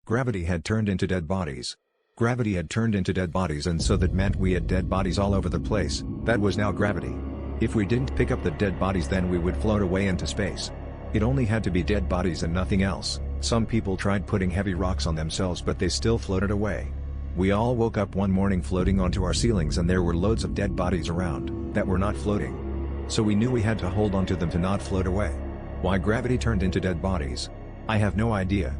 Gravity had turned into dead bodies. Gravity had turned into dead bodies, and so that meant we had dead bodies all over the place. That was now gravity. If we didn't pick up the dead bodies, then we would float away into space. It only had to be dead bodies and nothing else. Some people tried putting heavy rocks on themselves, but they still floated away. We all woke up one morning floating onto our ceilings, and there were loads of dead bodies around that were not floating. So we knew we had to hold onto them to not float away. Why gravity turned into dead bodies, I have no idea.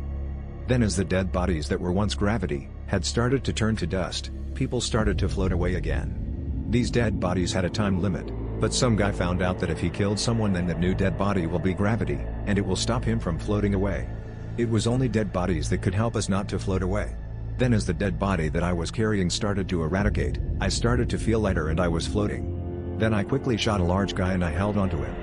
Then, as the dead bodies that were once gravity had started to turn to dust, people started to float away again. These dead bodies had a time limit, but some guy found out that if he killed someone, then that new dead body will be gravity, and it will stop him from floating away. It was only dead bodies that could help us not to float away. Then, as the dead body that I was carrying started to eradicate, I started to feel lighter and I was floating. Then I quickly shot a large guy and I held onto him.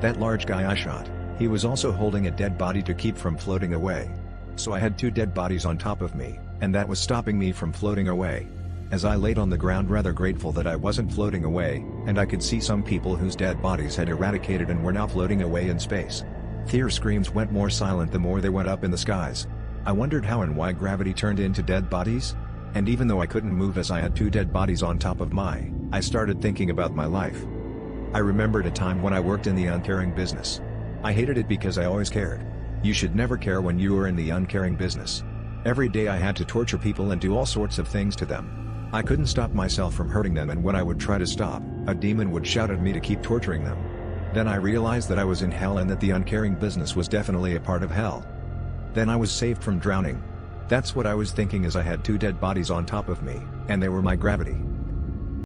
That large guy I shot, he was also holding a dead body to keep from floating away. So I had two dead bodies on top of me, and that was stopping me from floating away. As I laid on the ground rather grateful that I wasn't floating away, and I could see some people whose dead bodies had eradicated and were now floating away in space. Their screams went more silent the more they went up in the skies. I wondered how and why gravity turned into dead bodies? And even though I couldn't move as I had two dead bodies on top of I started thinking about my life. I remembered a time when I worked in the uncaring business. I hated it because I always cared. You should never care when you are in the uncaring business. Every day I had to torture people and do all sorts of things to them. I couldn't stop myself from hurting them, and when I would try to stop, a demon would shout at me to keep torturing them. Then I realized that I was in hell and that the uncaring business was definitely a part of hell. Then I was saved from drowning. That's what I was thinking as I had two dead bodies on top of me, and they were my gravity.